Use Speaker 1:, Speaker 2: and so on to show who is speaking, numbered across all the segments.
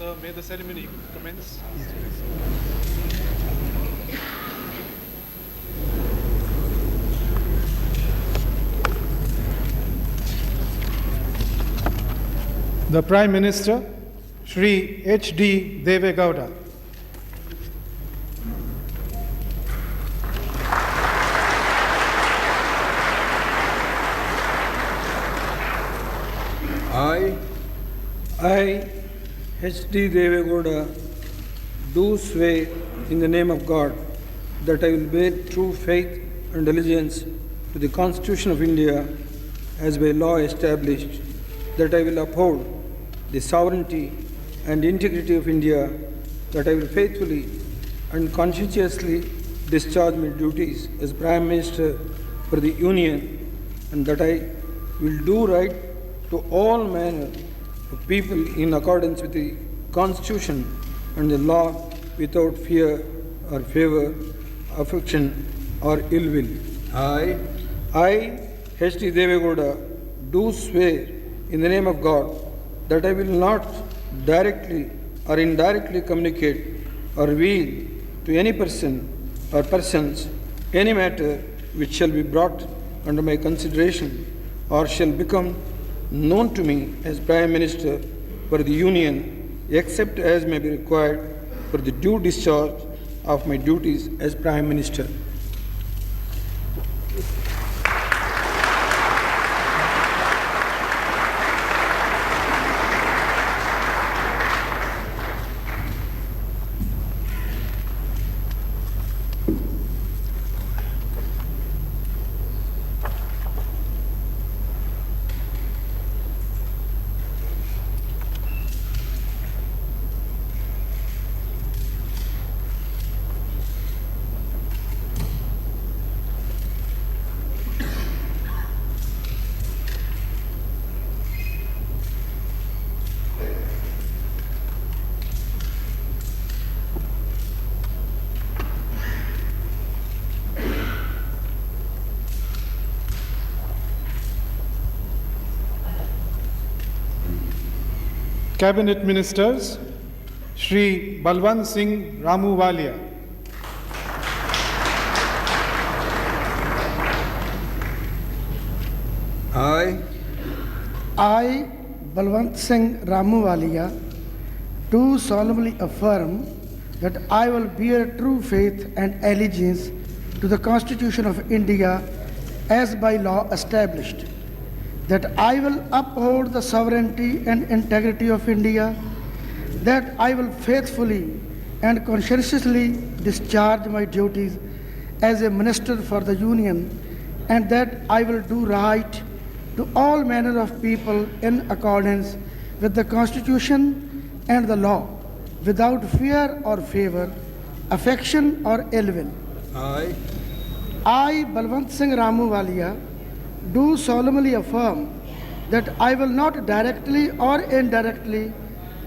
Speaker 1: Sir, may the ceremony commence? The Prime Minister, Shri H.D. Deve Gowda.
Speaker 2: I, H.D. Devegowda, do swear in the name of God that I will bear true faith and allegiance to the Constitution of India as by law established, that I will uphold the sovereignty and integrity of India, that I will faithfully and conscientiously discharge my duties as Prime Minister for the Union, and that I will do right to all manner of people in accordance with the Constitution and the law without fear or favor, affection or ill will. I, H.D. Devegowda, do swear in the name of God that I will not directly or indirectly communicate or reveal to any person or persons any matter which shall be brought under my consideration or shall become known to me as Prime Minister for the Union, except as may be required for the due discharge of my duties as Prime Minister.
Speaker 1: Cabinet Ministers, Shri Balwant Singh Ramuwalia.
Speaker 3: I, Balwant Singh Ramuwalia, do solemnly affirm that I will bear true faith and allegiance to the Constitution of India as by law established, that I will uphold the sovereignty and integrity of India, that I will faithfully and conscientiously discharge my duties as a Minister for the Union, and that I will do right to all manner of people in accordance with the Constitution and the law, without fear or favor, affection or ill will. I, Balwant Singh Ramuwalia, do solemnly affirm that I will not directly or indirectly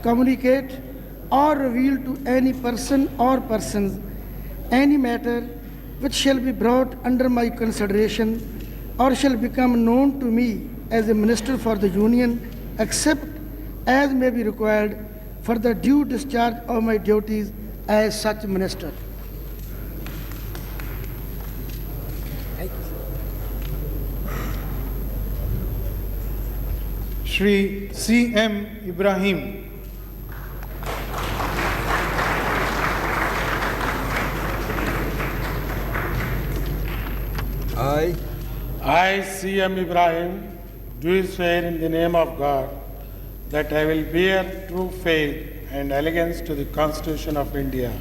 Speaker 3: communicate or reveal to any person or persons any matter which shall be brought under my consideration or shall become known to me as a Minister for the Union, except as may be required for the due discharge of my duties as such Minister.
Speaker 1: Shri C.M. Ibrahim.
Speaker 4: I, C.M. Ibrahim, do swear in the name of God that I will bear true faith and allegiance to the Constitution of India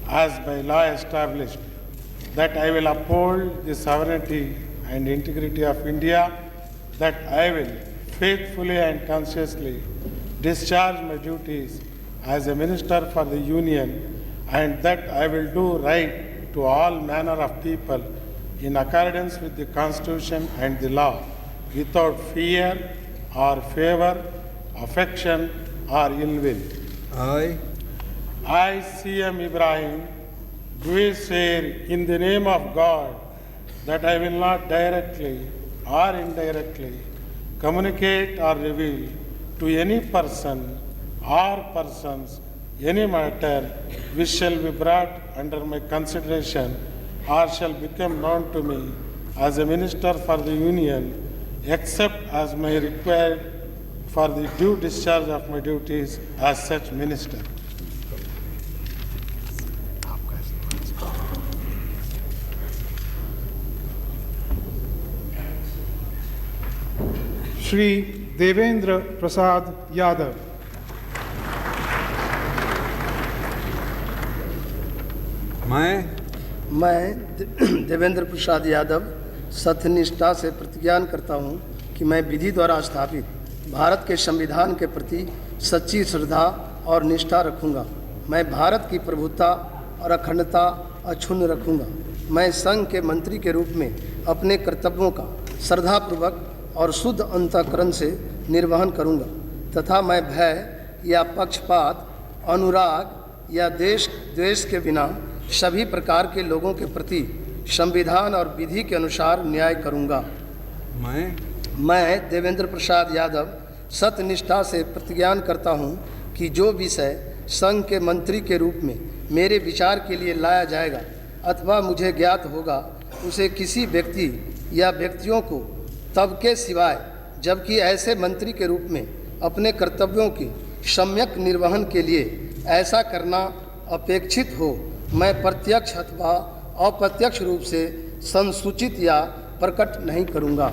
Speaker 4: as by law established, that I will uphold the sovereignty and integrity of India, that I will faithfully and conscientiously discharge my duties as a Minister for the Union, and that I will do right to all manner of people in accordance with the Constitution and the law, without fear or favor, affection or ill will. I, C.M. Ibrahim, do swear in the name of God that I will not directly or indirectly communicate or reveal to any person or persons any matter which shall be brought under my consideration or shall become known to me as a minister for the Union, except as may required for the due discharge of my duties as such minister.
Speaker 1: Shri Devendra Prasad Yadav.
Speaker 3: मैं देवेंद्र प्रसाद यादव सत्यनिष्ठा से प्रतिज्ञा करता हूँ कि मैं विधि द्वारा स्थापित भारत के संविधान के प्रति सच्ची श्रद्धा और निष्ठा रखूँगा। मैं भारत की प्रभुता और अखंडता अक्षुण्ण रखूँगा। मैं संघ के मंत्री के रूप में अपने कर्तव्यों का श्रद्धापूर्वक और शुद्ध अंतःकरण से निर्वहन करूँगा तथा मैं भय या पक्षपात, अनुराग या देश द्वेष के बिना सभी प्रकार के लोगों के प्रति संविधान और विधि के अनुसार न्याय करूँगा। मैं देवेंद्र प्रसाद यादव सत्यनिष्ठा से प्रतिज्ञा करता हूँ कि जो विषय संघ के मंत्री के रूप में मेरे विचार के लिए लाया जाएगा अथवा मुझे ज्ञात होगा, उसे किसी व्यक्ति या व्यक्तियों को तब के सिवाय, जबकि ऐसे मंत्री के रूप में अपने कर्तव्यों की सम्यक निर्वहन के लिए ऐसा करना अपेक्षित हो, मैं प्रत्यक्ष अथवा अप्रत्यक्ष रूप से संसूचित या प्रकट नहीं करूँगा।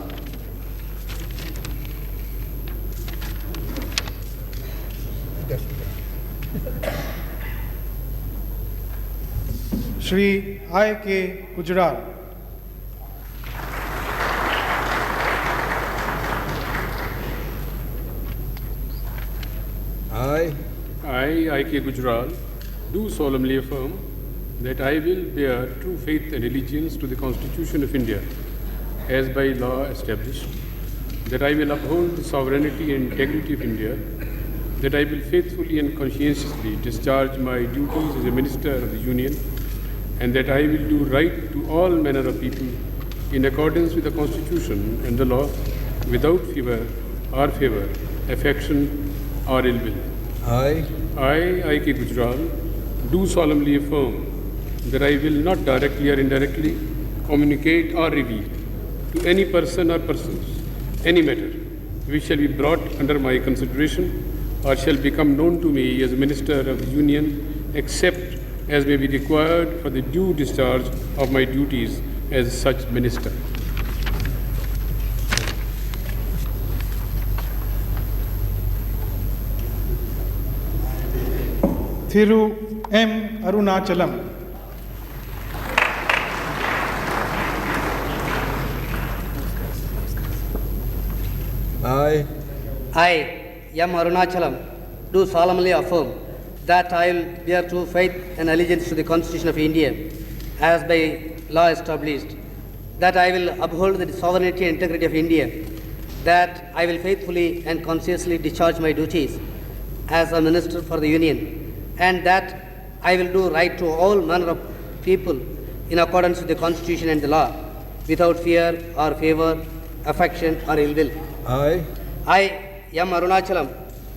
Speaker 1: Shri I.K. Gujral.
Speaker 5: I, I.K. Gujral, do solemnly affirm that I will bear true faith and allegiance to the Constitution of India as by law established, that I will uphold the sovereignty and integrity of India, that I will faithfully and conscientiously discharge my duties as a Minister of the Union, and that I will do right to all manner of people in accordance with the Constitution and the law, without fear or favour, affection or ill will. I, I.K. Gujral, do solemnly affirm that I will not directly or indirectly communicate or reveal to any person or persons any matter which shall be brought under my consideration or shall become known to me as a Minister of the Union, except as may be required for the due discharge of my duties as such Minister.
Speaker 1: Thiru M. Arunachalam.
Speaker 6: I, M. Arunachalam, do solemnly affirm that I will bear true faith and allegiance to the Constitution of India as by law established, that I will uphold the sovereignty and integrity of India, that I will faithfully and conscientiously discharge my duties as a Minister for the Union, and that I will do right to all manner of people in accordance with the Constitution and the law, without fear or favour, affection or ill will. I, M. Arunachalam,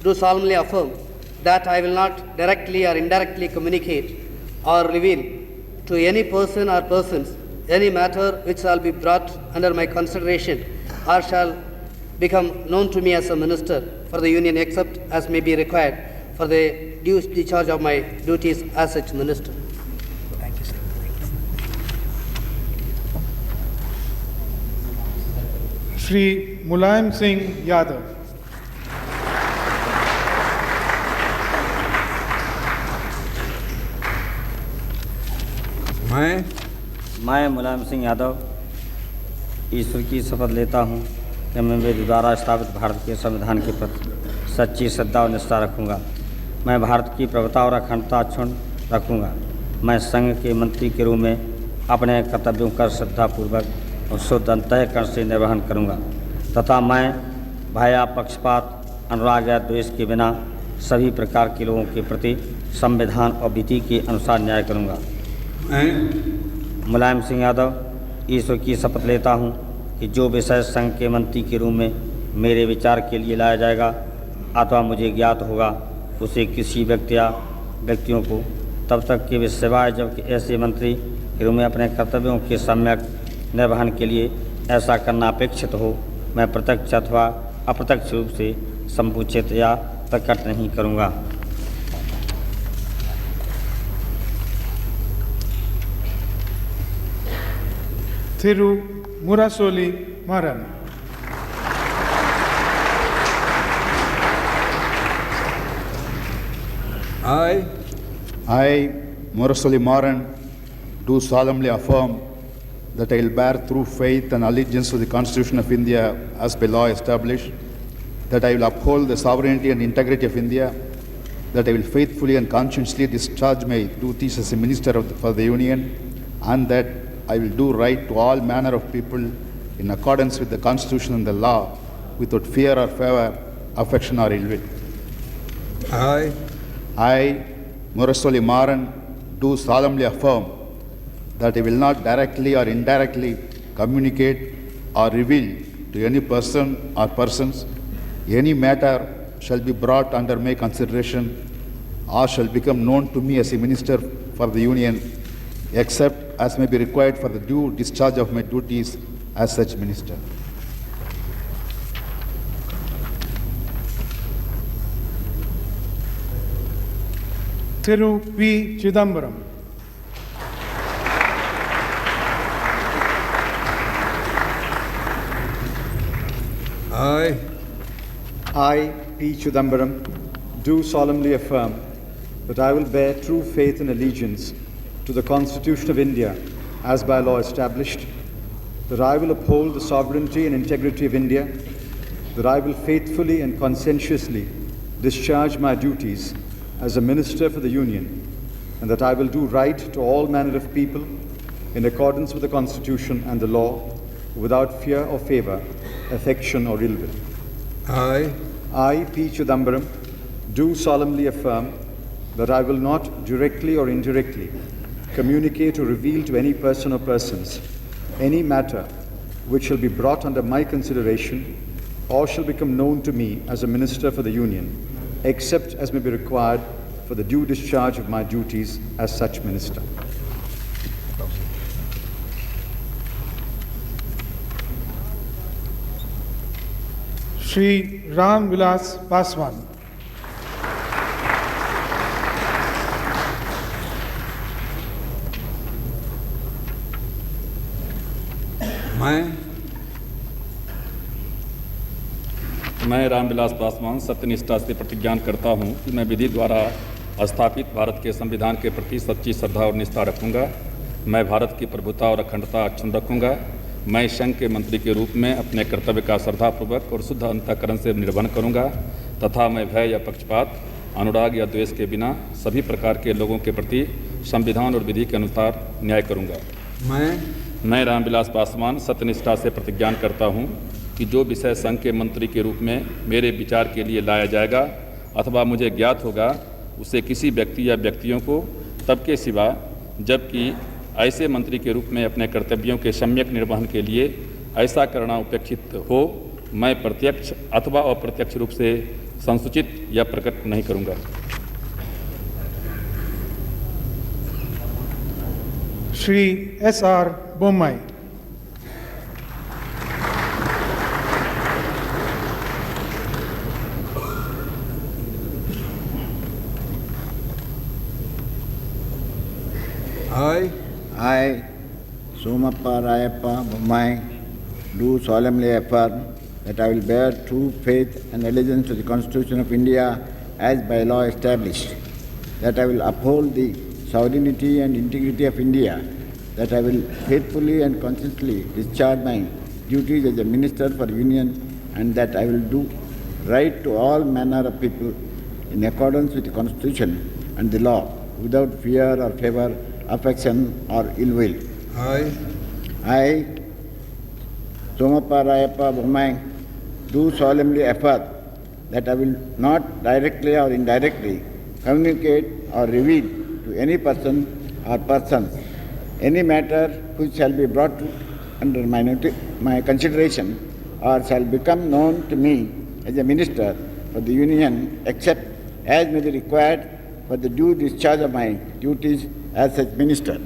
Speaker 6: do solemnly affirm that I will not directly or indirectly communicate or reveal to any person or persons any matter which shall be brought under my consideration or shall become known to me as a Minister for the Union, except as may be required for the due discharge of my duties as such Minister.
Speaker 1: Shri Mulayam Singh Yadav.
Speaker 7: मैं मुलायम सिंह यादव ईश्वर की शपथ लेता हूँ कि मैं मेरे द्वारा स्थापित भारत के संविधान के प्रति सच्ची श्रद्धा और निष्ठा रखूँगा। मैं भारत की प्रभुता और अखंडता अक्षुण्ण रखूँगा। मैं संघ के मंत्री के रूप में अपने कर्तव्यों का श्रद्धापूर्वक और शुद्ध अंतःकरण से निर्वहन करूँगा तथा मैं भय, पक्षपात, अनुराग या द्वेष के बिना सभी प्रकार के लोगों के प्रति संविधान और विधि के अनुसार न्याय करूँगा। मुलायम सिंह यादव ईश्वर की शपथ लेता हूँ कि जो विषय संघ के मंत्री के रूप में मेरे विचार के लिए लाया जाएगा अथवा मुझे ज्ञात होगा, उसे किसी व्यक्तियों को तब तक की भी सिवाय जबकि ऐसे मंत्री के रूप में अपने कर्तव्यों के सम्यक निर्वहन के लिए ऐसा करना अपेक्षित हो, मैं प्रत्यक्ष अथवा अप्रत्यक्ष रूप से संपूचित या प्रकट नहीं करूँगा।
Speaker 1: थिरु मुरासोली मारन।
Speaker 8: I, Murasoli Maran, do solemnly affirm that I will bear true faith and allegiance to the Constitution of India as by law established, that I will uphold the sovereignty and integrity of India, that I will faithfully and conscientiously discharge my duties as a Minister for the Union, and that I will do right to all manner of people in accordance with the Constitution and the law, without fear or favor, affection or ill will. I, Murasoli Maran, do solemnly affirm that I will not directly or indirectly communicate or reveal to any person or persons any matter shall be brought under my consideration or shall become known to me as a Minister for the Union, except as may be required for the due discharge of my duties as such Minister.
Speaker 1: Thiru P. Chidambaram.
Speaker 9: I, P. Chidambaram, do solemnly affirm that I will bear true faith and allegiance to the Constitution of India as by law established, that I will uphold the sovereignty and integrity of India, that I will faithfully and conscientiously discharge my duties as a Minister for the Union, and that I will do right to all manner of people in accordance with the Constitution and the law, without fear or favor, affection or ill will. I, P. Chidambaram, do solemnly affirm that I will not directly or indirectly communicate or reveal to any person or persons any matter which shall be brought under my consideration or shall become known to me as a Minister for the Union, except as may be required for the due discharge of my duties as such Minister.
Speaker 1: Shri Ram Vilas Paswan.
Speaker 10: मैं रामविलास पासवान सत्यनिष्ठा से प्रतिज्ञा करता हूँ कि मैं विधि द्वारा स्थापित भारत के संविधान के प्रति सच्ची श्रद्धा और निष्ठा रखूँगा। मैं भारत की प्रभुता और अखंडता अक्षुण्ण रखूँगा। मैं संघ के मंत्री के रूप में अपने कर्तव्य का श्रद्धापूर्वक और शुद्ध अंतःकरण से निर्वहन करूँगा तथा मैं भय या पक्षपात, अनुराग या द्वेष के बिना सभी प्रकार के लोगों के प्रति संविधान और विधि के अनुसार न्याय करूँगा। मैं रामविलास पासवान सत्यनिष्ठा से प्रतिज्ञा करता हूँ कि जो विषय संघ के मंत्री के रूप में मेरे विचार के लिए लाया जाएगा अथवा मुझे ज्ञात होगा, उसे किसी व्यक्ति या व्यक्तियों को तब के सिवा जबकि ऐसे मंत्री के रूप में अपने कर्तव्यों के सम्यक निर्वहन के लिए ऐसा करना अपेक्षित हो, मैं प्रत्यक्ष अथवा अप्रत्यक्ष रूप से संसूचित या प्रकट नहीं करूँगा।
Speaker 1: Shri S.R. Bommai.
Speaker 11: I, Somappa Rayappa Bommai, do solemnly affirm that I will bear true faith and allegiance to the Constitution of India as by law established, that I will uphold the sovereignty and integrity of India, that I will faithfully and conscientiously discharge my duties as a Minister for Union, and that I will do right to all manner of people in accordance with the Constitution and the law, without fear or favor, affection or ill will. I, Somappa Rayappa Bommai, do solemnly affirm that I will not directly or indirectly communicate or reveal to any person or persons any matter which shall be brought under my consideration or shall become known to me as a Minister for the Union, except as may be required for the due discharge of my duties as such minister.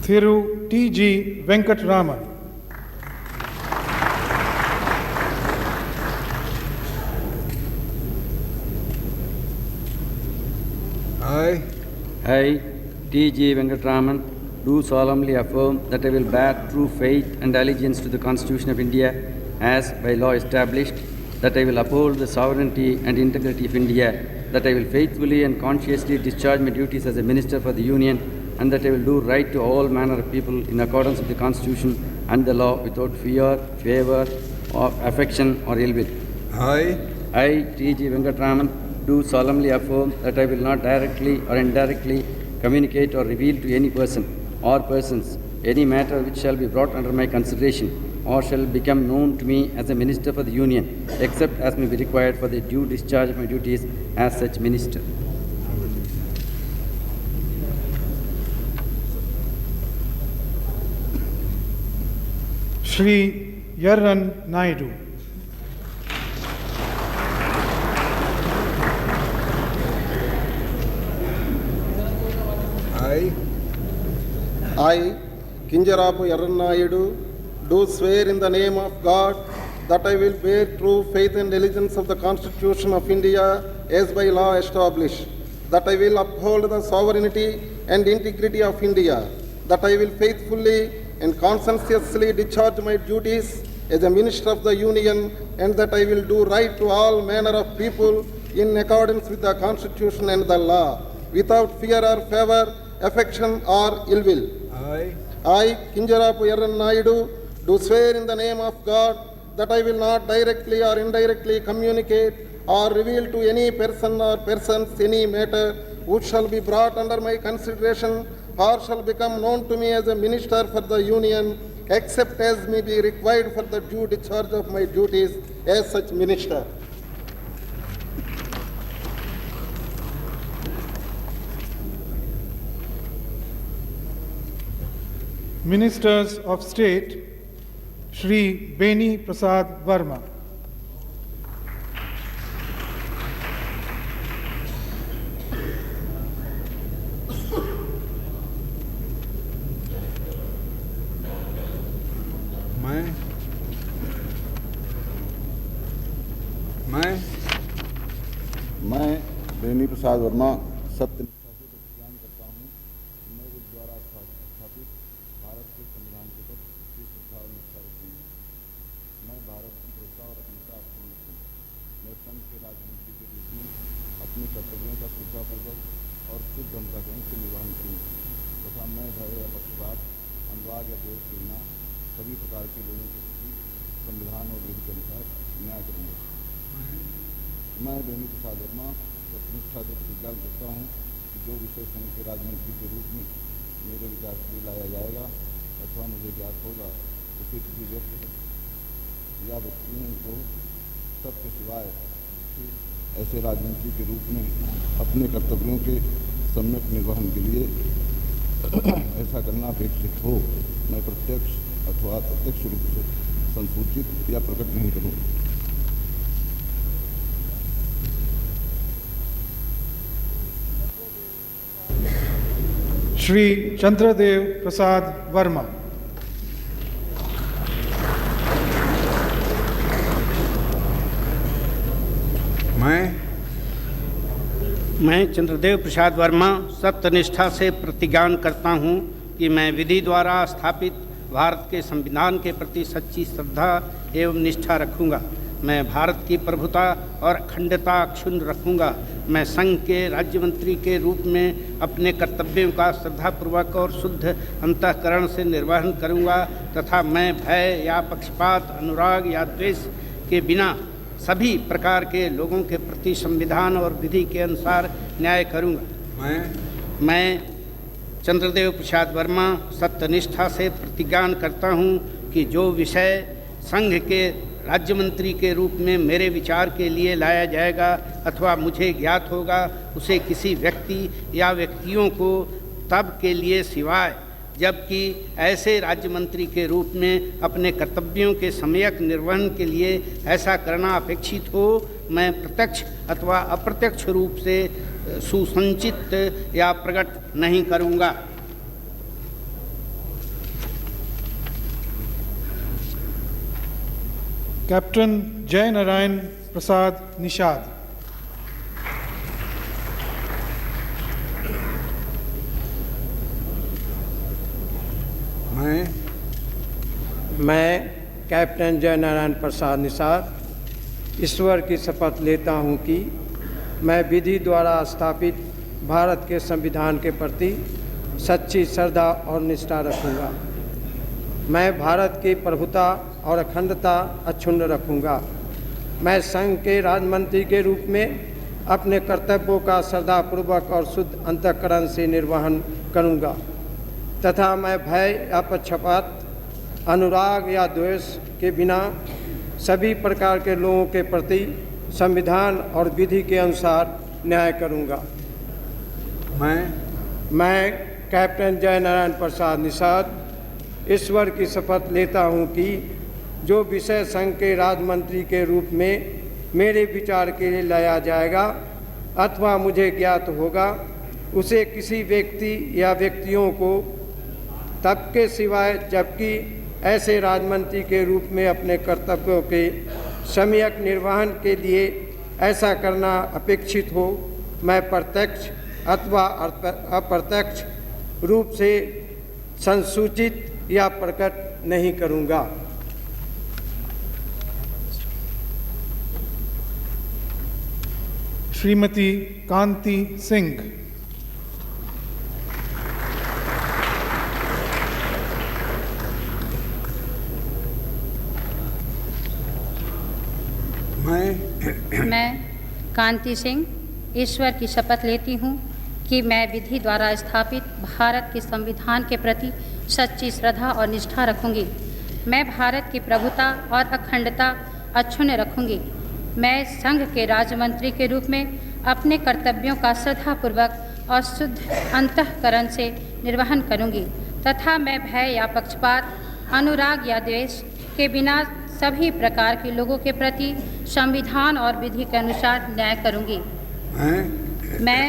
Speaker 1: Thiru T.G. Venkatraman.
Speaker 12: I, T.G. Venkatraman, do solemnly affirm that I will bear true faith and allegiance to the Constitution of India as by law established, that I will uphold the sovereignty and integrity of India, that I will faithfully and conscientiously discharge my duties as a Minister for the Union, and that I will do right to all manner of people in accordance with the Constitution and the law without fear, favour, or affection or ill will. I, T.G. Venkatraman, do solemnly affirm that I will not directly or indirectly communicate or reveal to any person or persons any matter which shall be brought under my consideration or shall become known to me as a Minister for the Union, except as may be required for the due discharge of my duties as such Minister.
Speaker 1: Shri Yarran Naidu.
Speaker 13: I, Kinjarapu Yarannayudu, do swear in the name of God that I will bear true faith and allegiance of the Constitution of India as by law established, that I will uphold the sovereignty and integrity of India, that I will faithfully and conscientiously discharge my duties as a Minister of the Union, and that I will do right to all manner of people in accordance with the Constitution and the law, without fear or favour, affection or ill will. I, Kinjarapu Yarran Naidu, do swear in the name of God that I will not directly or indirectly communicate or reveal to any person or persons any matter which shall be brought under my consideration or shall become known to me as a Minister for the Union, except as may be required for the due discharge of my duties as such Minister.
Speaker 1: Ministers of State, Shri Beni Prasad Verma.
Speaker 13: मैं बेनी प्रसाद वर्मा सत्यनिष्ठा से प्रतिज्ञान करता हूँ कि मैं मेरे द्वारा स्थापित भारत के संविधान के प्रति सच्ची श्रद्धा और निष्ठा रखूँगा। मैं भारत की प्रभुता और अखंडता अक्षुण्ण रखूँगा। मैं संघ के राजनीति के रूप में अपने कर्तव्यों का श्रद्धापूर्वक और शुद्ध अंतःकरण से निर्वहन करूँगा तथा मैं भय या पक्षपात, अनुराग या द्वेष के बिना सभी प्रकार के लोगों के प्रति संविधान और विधि के अनुसार न्याय करूँगा। मैं बेनी प्रसाद वर्मा सत्यनिष्ठा से प्रतिज्ञा करता हूँ कि जो विषय संघ के राजनीति के रूप में मेरे विचार के लिए लाया जाएगा अथवा मुझे ज्ञात होगा उसे किसी व्यक्ति या व्यक्तियों को सबके सिवाय ऐसे राजनीति के रूप में अपने कर्तव्यों के सम्यक निर्वहन के लिए ऐसा करना अपेक्षित हो, मैं प्रत्यक्ष अथवा अप्रत्यक्ष रूप से संसूचित या प्रकट नहीं करूँगा।
Speaker 1: Shri Chandradev Prasad Verma.
Speaker 14: मैं चंद्रदेव प्रसाद वर्मा सत्यनिष्ठा से प्रतिज्ञान करता हूँ कि मैं विधि द्वारा स्थापित भारत के संविधान के प्रति सच्ची श्रद्धा एवं निष्ठा रखूँगा। मैं भारत की प्रभुता और अखंडता अक्षुण्ण रखूँगा। मैं संघ के राज्य मंत्री के रूप में अपने कर्तव्यों का श्रद्धापूर्वक और शुद्ध अंतःकरण से निर्वहन करूँगा तथा मैं भय या पक्षपात, अनुराग या द्वेष के बिना सभी प्रकार के लोगों के प्रति संविधान और विधि के अनुसार न्याय करूँगा। मैं चंद्रदेव प्रसाद वर्मा सत्यनिष्ठा से प्रतिज्ञान करता हूँ कि जो विषय संघ के राज्य मंत्री के रूप में मेरे विचार के लिए लाया जाएगा अथवा मुझे ज्ञात होगा उसे किसी व्यक्ति या व्यक्तियों को तब के लिए सिवाय जबकि ऐसे राज्य मंत्री के रूप में अपने कर्तव्यों के सम्यक निर्वहन के लिए ऐसा करना अपेक्षित हो, मैं प्रत्यक्ष अथवा अप्रत्यक्ष रूप से सुसंचित या प्रकट नहीं करूँगा।
Speaker 1: कैप्टन जय नारायण प्रसाद निषाद।
Speaker 2: मैं कैप्टन जय नारायण प्रसाद निषाद ईश्वर की शपथ लेता हूँ कि मैं विधि द्वारा स्थापित भारत के संविधान के प्रति सच्ची श्रद्धा और निष्ठा रखूँगा। मैं भारत की प्रभुता और अखंडता अक्षुण्ण रखूँगा। मैं संघ के राजमंत्री के रूप में अपने कर्तव्यों का श्रद्धापूर्वक और शुद्ध अंतःकरण से निर्वहन करूँगा तथा मैं भय या पक्षपात, अनुराग या द्वेष के बिना सभी प्रकार के लोगों के प्रति संविधान और विधि के अनुसार न्याय करूँगा। मैं कैप्टन जय नारायण प्रसाद निषाद ईश्वर की शपथ लेता हूँ कि जो विषय संघ के राजमंत्री के रूप में मेरे विचार के लिए लाया जाएगा अथवा मुझे ज्ञात होगा, उसे किसी व्यक्ति या व्यक्तियों को तब के सिवाय जबकि ऐसे राजमंत्री के रूप में अपने कर्तव्यों के सम्यक निर्वहन के लिए ऐसा करना अपेक्षित हो, मैं प्रत्यक्ष अथवा अप्रत्यक्ष रूप से संसूचित या प्रकट नहीं करूँगा।
Speaker 1: श्रीमती कांति सिंह।
Speaker 15: मैं कांति सिंह ईश्वर की शपथ लेती हूँ कि मैं विधि द्वारा स्थापित भारत के संविधान के प्रति सच्ची श्रद्धा और निष्ठा रखूँगी। मैं भारत की प्रभुता और अखंडता अक्षुण्ण रखूँगी। मैं संघ के राज्यमंत्री के रूप में अपने कर्तव्यों का श्रद्धापूर्वक और शुद्ध अंतःकरण से निर्वहन करूँगी तथा मैं भय या पक्षपात, अनुराग या द्वेष के बिना सभी प्रकार के लोगों के प्रति संविधान और विधि के अनुसार न्याय करूँगी। मैं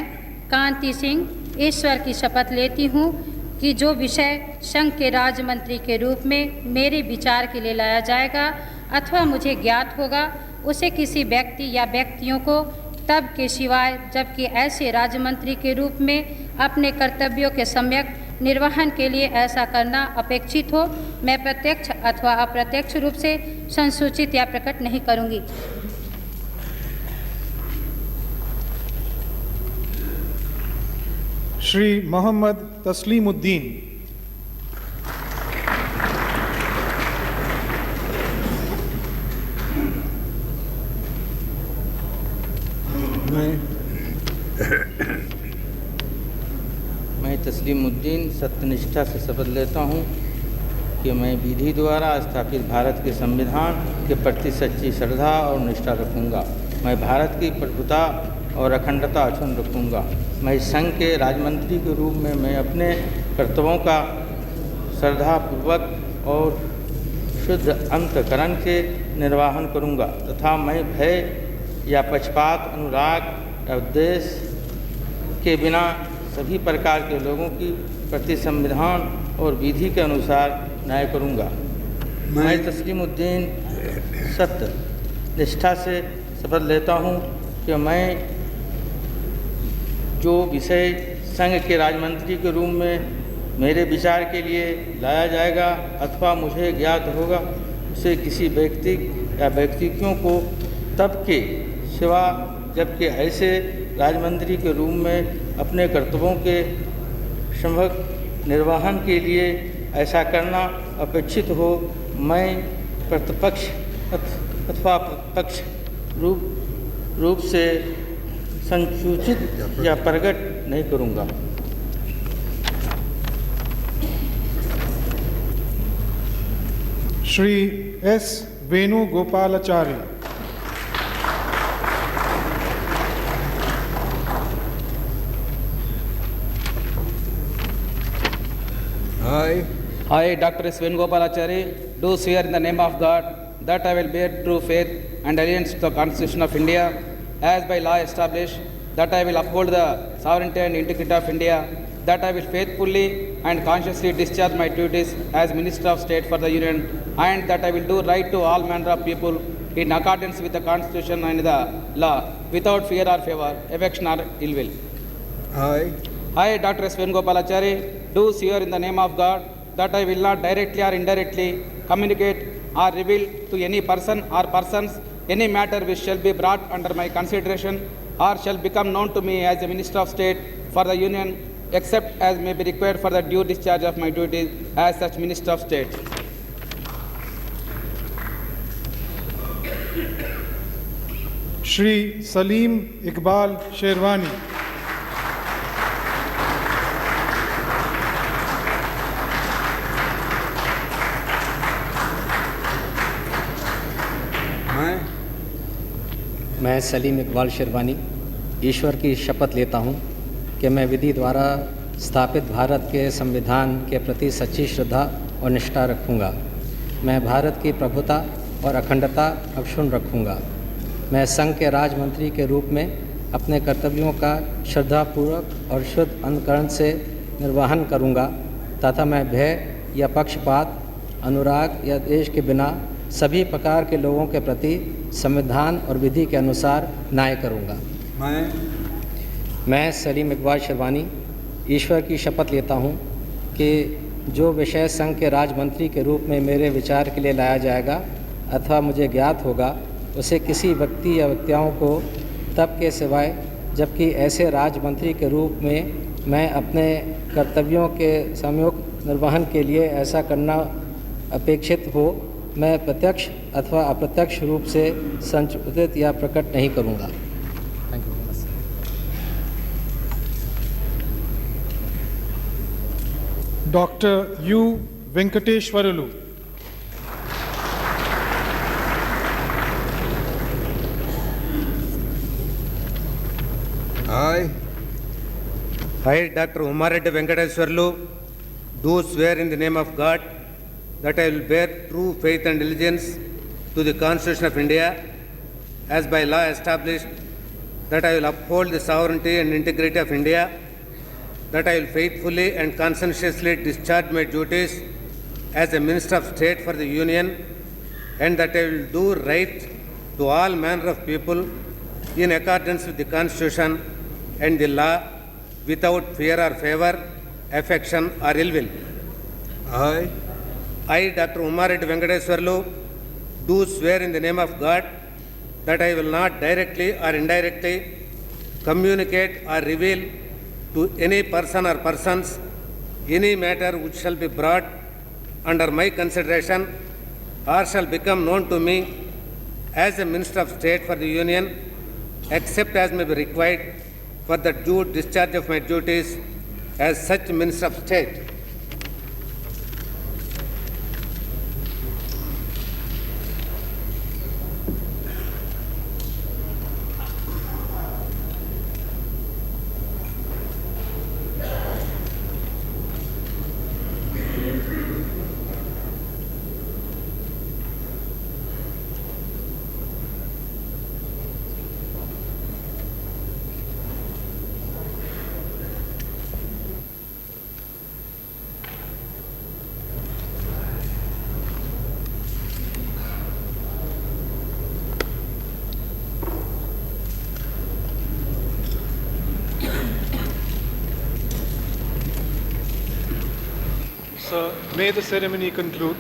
Speaker 15: कांति सिंह ईश्वर की शपथ लेती हूँ कि जो विषय संघ के राज्य मंत्री के रूप में मेरे विचार के लिए लाया जाएगा अथवा मुझे ज्ञात होगा, उसे किसी व्यक्ति या व्यक्तियों को तब के सिवाय जबकि ऐसे राज्य मंत्री के रूप में अपने कर्तव्यों के सम्यक निर्वहन के लिए ऐसा करना अपेक्षित हो, मैं प्रत्यक्ष अथवा अप्रत्यक्ष रूप से संसूचित या प्रकट नहीं करूँगी।
Speaker 1: श्री मोहम्मद तस्लीमुद्दीन।
Speaker 16: मैं तस्लीमुद्दीन सत्यनिष्ठा से शपथ लेता हूँ कि मैं विधि द्वारा स्थापित भारत के संविधान के प्रति सच्ची श्रद्धा और निष्ठा रखूँगा। मैं भारत की प्रभुता और अखंडता अक्षुण्ण रखूँगा। मैं संघ के राजमंत्री के रूप में मैं अपने कर्तव्यों का श्रद्धापूर्वक और शुद्ध अंतःकरण से निर्वहन करूँगा तथा मैं भय या पक्षपात, अनुराग या द्वेष के बिना सभी प्रकार के लोगों की प्रति संविधान और विधि के अनुसार न्याय करूँगा। मैं तस्लीमुद्दीन सत्य निष्ठा से शपथ लेता हूँ कि मैं जो विषय संघ के राजमंत्री के रूप में मेरे विचार के लिए लाया जाएगा अथवा मुझे ज्ञात होगा, उसे किसी व्यक्ति या व्यक्तियों को तब के सिवा जबकि ऐसे राजमंत्री के रूप में अपने कर्तव्यों के सम्यक निर्वहन के लिए ऐसा करना अपेक्षित हो, मैं प्रत्यक्ष अथवा प्रत्यक्ष रूप से संसूचित या प्रकट नहीं करूँगा।
Speaker 1: Shri S Venugopalacharya.
Speaker 16: I, Dr. S. Venugopalachari, do swear in the name of God that I will bear true faith and allegiance to the Constitution of India as by law established, that I will uphold the sovereignty and integrity of India, that I will faithfully and consciously discharge my duties as Minister of State for the Union, and that I will do right to all manner of people in accordance with the Constitution and the law, without fear or favor, affection or ill will. I, Dr. S. Venugopalachari, do swear in the name of God that I will not directly or indirectly communicate or reveal to any person or persons any matter which shall be brought under my consideration or shall become known to me as a Minister of State for the Union, except as may be required for the due discharge of my duties as such Minister of State.
Speaker 1: Shri Salim Iqbal Sherwani.
Speaker 17: मैं सलीम इकबाल शेरवानी ईश्वर की शपथ लेता हूँ कि मैं विधि द्वारा स्थापित भारत के संविधान के प्रति सच्ची श्रद्धा और निष्ठा रखूँगा। मैं भारत की प्रभुता और अखंडता अक्षुण्ण रखूँगा। मैं संघ के राजमंत्री के रूप में अपने कर्तव्यों का श्रद्धापूर्वक और शुद्ध अंतःकरण से निर्वहन करूँगा तथा मैं भय या पक्षपात, अनुराग या द्वेष के बिना सभी प्रकार के लोगों के प्रति संविधान और विधि के अनुसार न्याय करूँगा। मैं सलीम इकबाल शेरवानी ईश्वर की शपथ लेता हूँ कि जो विषय संघ के राजमंत्री के रूप में मेरे विचार के लिए लाया जाएगा अथवा मुझे ज्ञात होगा उसे किसी व्यक्ति या व्यक्तियों को तब के सिवाय जबकि ऐसे राजमंत्री के रूप में मैं अपने कर्तव्यों के सम्यक निर्वहन के लिए ऐसा करना अपेक्षित हो मैं प्रत्यक्ष अथवा अप्रत्यक्ष रूप से संचित या प्रकट नहीं करूँगा। Thank you.
Speaker 1: Dr. U. Venkateshwarulu.
Speaker 18: I, Dr. Umareddy Venkateshwarlu, do swear in the name of God that I will bear true faith and allegiance to the Constitution of India as by law established, that I will uphold the sovereignty and integrity of India, that I will faithfully and conscientiously discharge my duties as a Minister of State for the Union, and that I will do right to all manner of people in accordance with the Constitution and the law, without fear or favor, affection or ill will. I, Dr. Umareddy Venkateshwarlu, do swear in the name of God that I will not directly or indirectly communicate or reveal to any person or persons any matter which shall be brought under my consideration or shall become known to me as a Minister of State for the Union, except as may be required for the due discharge of my duties as such Minister of State.
Speaker 1: Sir, may the ceremony conclude.